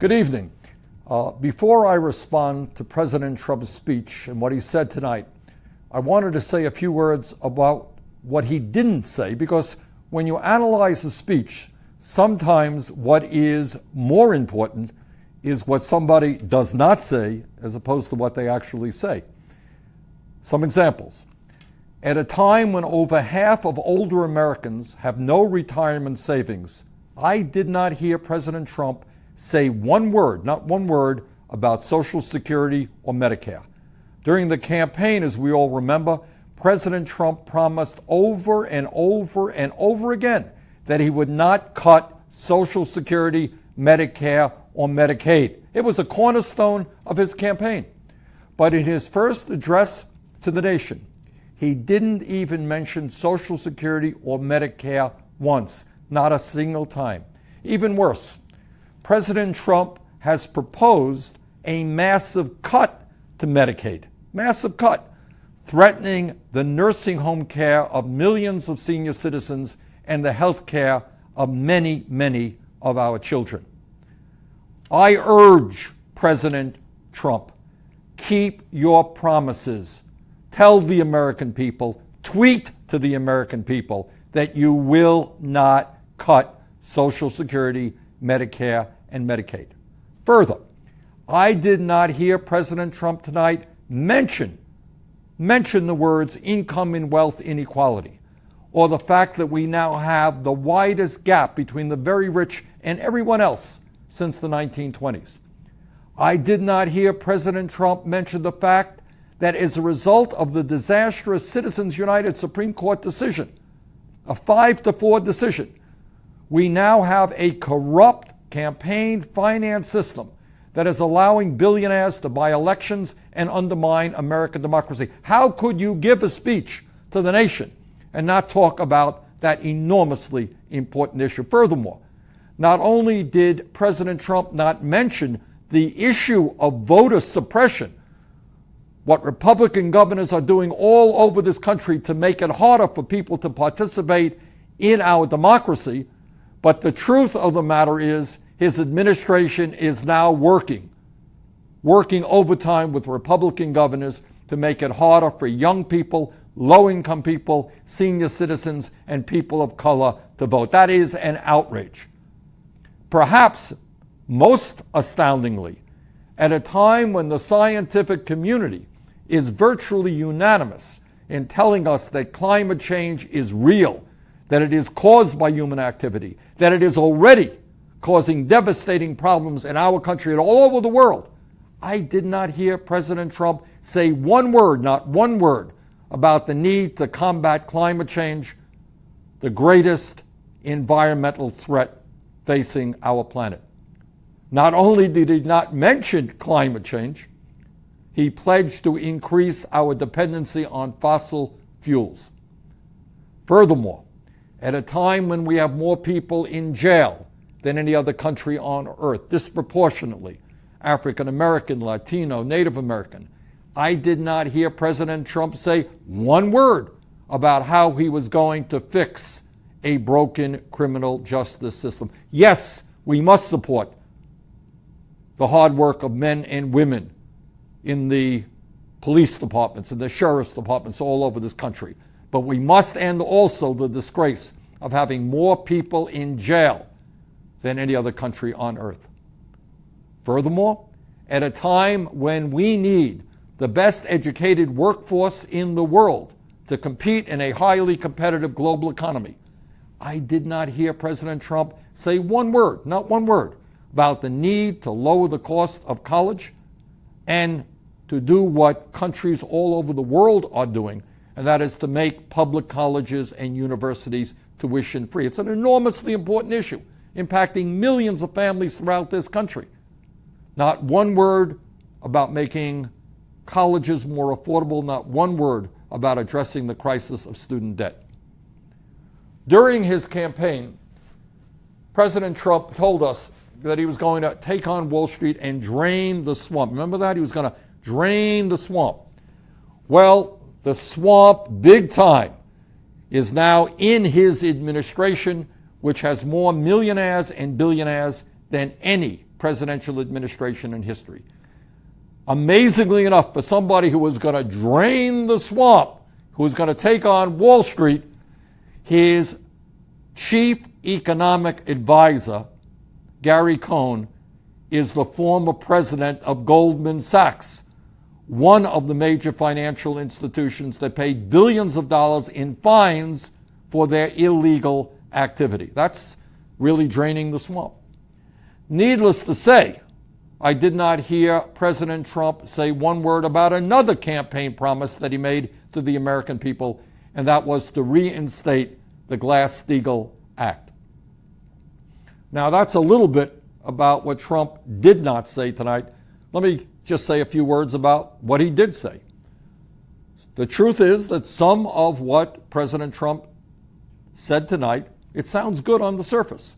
Good evening. Before I respond to President Trump's speech and what he said tonight, I wanted to say a few words about what he didn't say, because when you analyze a speech, sometimes what is more important is what somebody does not say as opposed to what they actually say. Some examples. At a time when over half of older Americans have no retirement savings, I did not hear President Trump say one word, not one word, about Social Security or Medicare. During the campaign, as we all remember, President Trump promised over and over and over again that he would not cut Social Security, Medicare, or Medicaid. It was a cornerstone of his campaign. But in his first address to the nation, he didn't even mention Social Security or Medicare once, not a single time. Even worse, President Trump has proposed a massive cut to Medicaid, massive cut, threatening the nursing home care of millions of senior citizens and the health care of many, many of our children. I urge President Trump, keep your promises. Tell the American people, tweet to the American people that you will not cut Social Security, Medicare, and Medicaid. Further, I did not hear President Trump tonight mention the words income and wealth inequality, or the fact that we now have the widest gap between the very rich and everyone else since the 1920s. I did not hear President Trump mention the fact that as a result of the disastrous Citizens United Supreme Court decision, a 5-4 decision, we now have a corrupt campaign finance system that is allowing billionaires to buy elections and undermine American democracy. How could you give a speech to the nation and not talk about that enormously important issue? Furthermore, not only did President Trump not mention the issue of voter suppression, what Republican governors are doing all over this country to make it harder for people to participate in our democracy, but the truth of the matter is his administration is now working overtime with Republican governors to make it harder for young people, low-income people, senior citizens, and people of color to vote. That is an outrage. Perhaps most astoundingly, at a time when the scientific community is virtually unanimous in telling us that climate change is real, that it is caused by human activity, that it is already causing devastating problems in our country and all over the world, I did not hear President Trump say one word, not one word, about the need to combat climate change, the greatest environmental threat facing our planet. Not only did he not mention climate change, he pledged to increase our dependency on fossil fuels. Furthermore, at a time when we have more people in jail than any other country on earth, disproportionately African American, Latino, Native American, I did not hear President Trump say one word about how he was going to fix a broken criminal justice system. Yes, we must support the hard work of men and women in the police departments and the sheriff's departments all over this country. But we must end also the disgrace of having more people in jail than any other country on earth. Furthermore, at a time when we need the best educated workforce in the world to compete in a highly competitive global economy, I did not hear President Trump say one word, not one word, about the need to lower the cost of college and to do what countries all over the world are doing, and that is to make public colleges and universities tuition free. It's an enormously important issue, impacting millions of families throughout this country. Not one word about making colleges more affordable, not one word about addressing the crisis of student debt. During his campaign, President Trump told us that he was going to take on Wall Street and drain the swamp. Remember that? He was going to drain the swamp. Well, the swamp, big time, is now in his administration, which has more millionaires and billionaires than any presidential administration in history. Amazingly enough, for somebody who was going to drain the swamp, who was going to take on Wall Street, his chief economic advisor, Gary Cohn, is the former president of Goldman Sachs, one of the major financial institutions that paid billions of dollars in fines for their illegal activity. That's really draining the swamp. Needless to say, I did not hear President Trump say one word about another campaign promise that he made to the American people, and that was to reinstate the Glass-Steagall Act. Now, that's a little bit about what Trump did not say tonight. Let me just say a few words about what he did say. The truth is that some of what President Trump said tonight, it sounds good on the surface.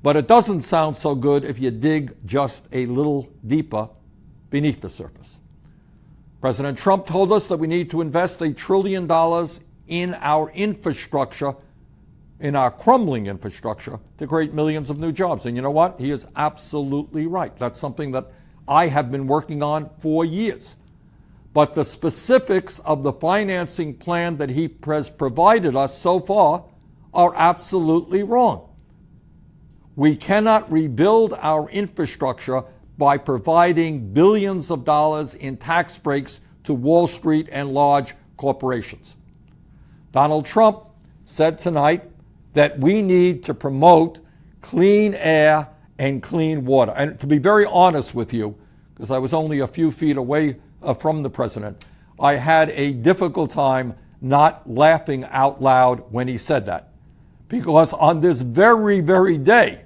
But it doesn't sound so good if you dig just a little deeper beneath the surface. President Trump told us that we need to invest $1 trillion in our infrastructure, in our crumbling infrastructure, to create millions of new jobs. And you know what? He is absolutely right. That's something that I have been working on for years. But the specifics of the financing plan that he has provided us so far are absolutely wrong. We cannot rebuild our infrastructure by providing billions of dollars in tax breaks to Wall Street and large corporations. Donald Trump said tonight that we need to promote clean air and clean water. And to be very honest with you, because I was only a few feet away from the president, I had a difficult time not laughing out loud when he said that. Because on this very, very day,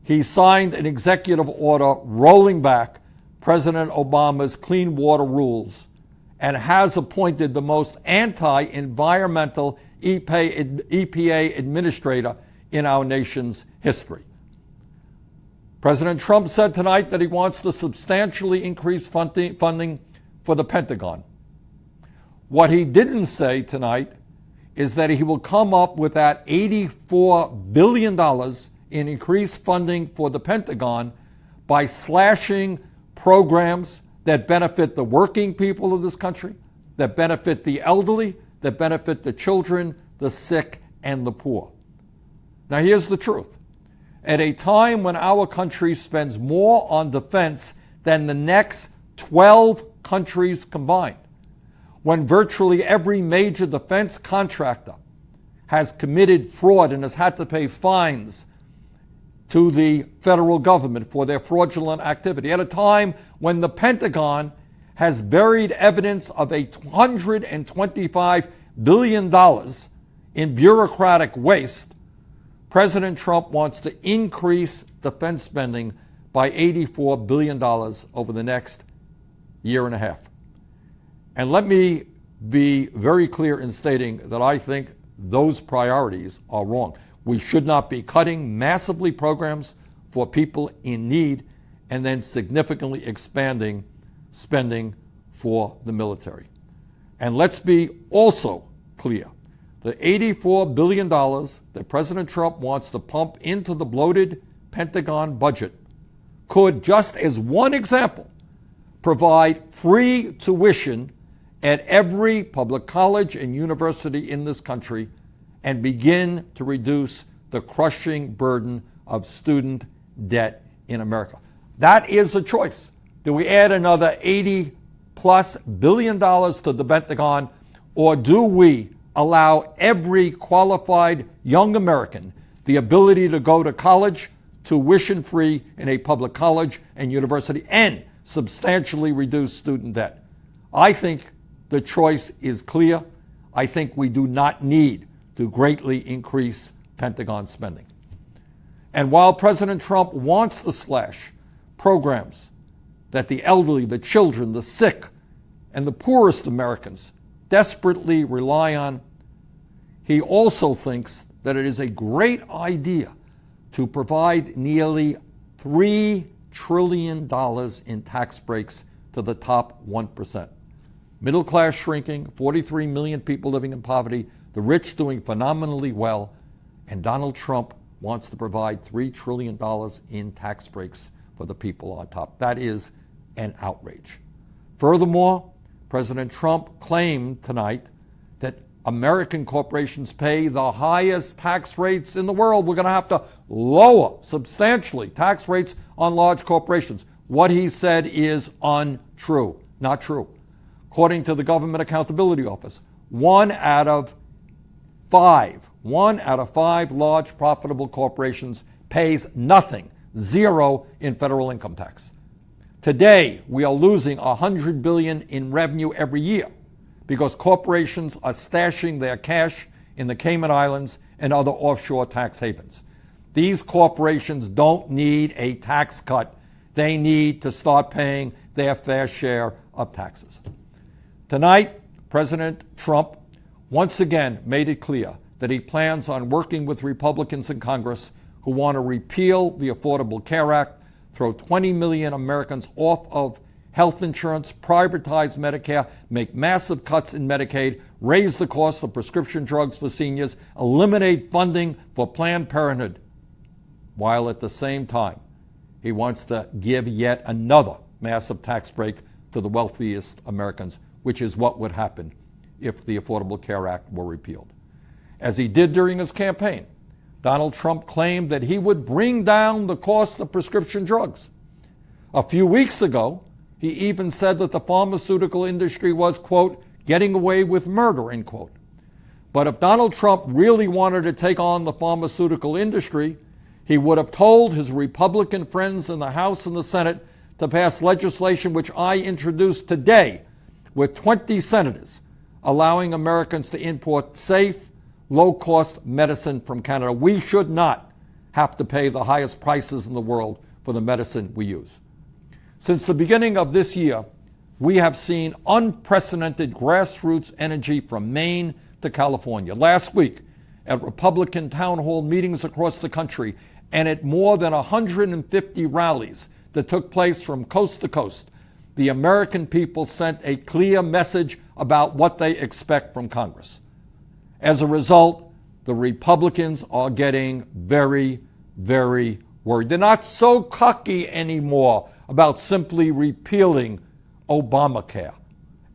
he signed an executive order rolling back President Obama's clean water rules and has appointed the most anti-environmental EPA administrator in our nation's history. President Trump said tonight that he wants to substantially increase funding for the Pentagon. What he didn't say tonight is that he will come up with that $84 billion in increased funding for the Pentagon by slashing programs that benefit the working people of this country, that benefit the elderly, that benefit the children, the sick, and the poor. Now, here's the truth. At a time when our country spends more on defense than the next 12 countries combined, when virtually every major defense contractor has committed fraud and has had to pay fines to the federal government for their fraudulent activity, at a time when the Pentagon has buried evidence of $125 billion in bureaucratic waste, President Trump wants to increase defense spending by $84 billion over the next year and a half. And let me be very clear in stating that I think those priorities are wrong. We should not be cutting massively programs for people in need and then significantly expanding spending for the military. And let's be also clear. The $84 billion that President Trump wants to pump into the bloated Pentagon budget could, just as one example, provide free tuition at every public college and university in this country and begin to reduce the crushing burden of student debt in America. That is a choice. Do we add another $80+ billion to the Pentagon, or do we allow every qualified young American the ability to go to college tuition-free in a public college and university and substantially reduce student debt? I think the choice is clear. I think we do not need to greatly increase Pentagon spending. And while President Trump wants to slash programs that the elderly, the children, the sick, and the poorest Americans desperately rely on, he also thinks that it is a great idea to provide nearly $3 trillion in tax breaks to the top 1%. Middle class shrinking, 43 million people living in poverty, the rich doing phenomenally well, and Donald Trump wants to provide $3 trillion in tax breaks for the people on top. That is an outrage. Furthermore, President Trump claimed tonight that American corporations pay the highest tax rates in the world. We're going to have to lower substantially tax rates on large corporations. What he said is untrue, not true. According to the Government Accountability Office, one out of five large profitable corporations pays nothing, zero in federal income tax. Today, we are losing $100 billion in revenue every year because corporations are stashing their cash in the Cayman Islands and other offshore tax havens. These corporations don't need a tax cut. They need to start paying their fair share of taxes. Tonight, President Trump once again made it clear that he plans on working with Republicans in Congress who want to repeal the Affordable Care Act, throw 20 million Americans off of health insurance, privatize Medicare, make massive cuts in Medicaid, raise the cost of prescription drugs for seniors, eliminate funding for Planned Parenthood, while at the same time he wants to give yet another massive tax break to the wealthiest Americans, which is what would happen if the Affordable Care Act were repealed. As he did during his campaign, Donald Trump claimed that he would bring down the cost of prescription drugs. A few weeks ago, he even said that the pharmaceutical industry was, quote, getting away with murder, end quote. But if Donald Trump really wanted to take on the pharmaceutical industry, he would have told his Republican friends in the House and the Senate to pass legislation which I introduced today with 20 senators, allowing Americans to import safe, low-cost medicine from Canada. We should not have to pay the highest prices in the world for the medicine we use. Since the beginning of this year, we have seen unprecedented grassroots energy from Maine to California. Last week, at Republican town hall meetings across the country and at more than 150 rallies that took place from coast to coast, the American people sent a clear message about what they expect from Congress. As a result, the Republicans are getting very, very worried. They're not so cocky anymore about simply repealing Obamacare.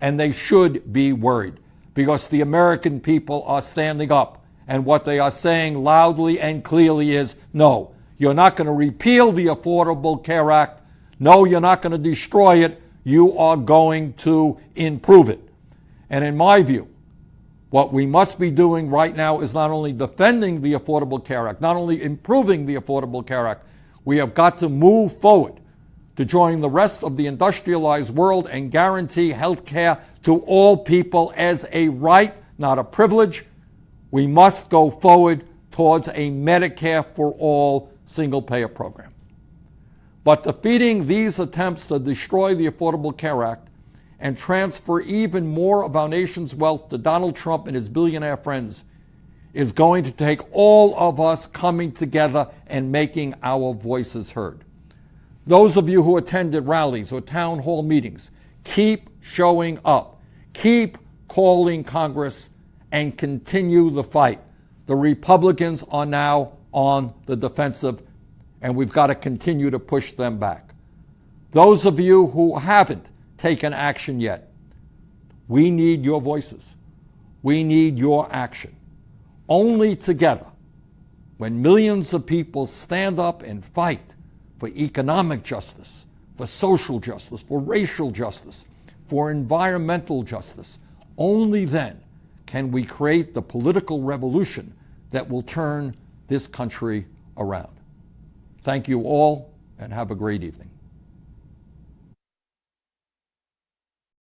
And they should be worried because the American people are standing up. And what they are saying loudly and clearly is, no, you're not going to repeal the Affordable Care Act. No, you're not going to destroy it. You are going to improve it. And in my view, what we must be doing right now is not only defending the Affordable Care Act, not only improving the Affordable Care Act, we have got to move forward to join the rest of the industrialized world and guarantee health care to all people as a right, not a privilege. We must go forward towards a Medicare for all single-payer program. But defeating these attempts to destroy the Affordable Care Act and transfer even more of our nation's wealth to Donald Trump and his billionaire friends is going to take all of us coming together and making our voices heard. Those of you who attended rallies or town hall meetings, keep showing up, keep calling Congress, and continue the fight. The Republicans are now on the defensive, and we've got to continue to push them back. Those of you who haven't taken action yet, we need your voices. We need your action. Only together, when millions of people stand up and fight for economic justice, for social justice, for racial justice, for environmental justice, only then can we create the political revolution that will turn this country around. Thank you all, and have a great evening.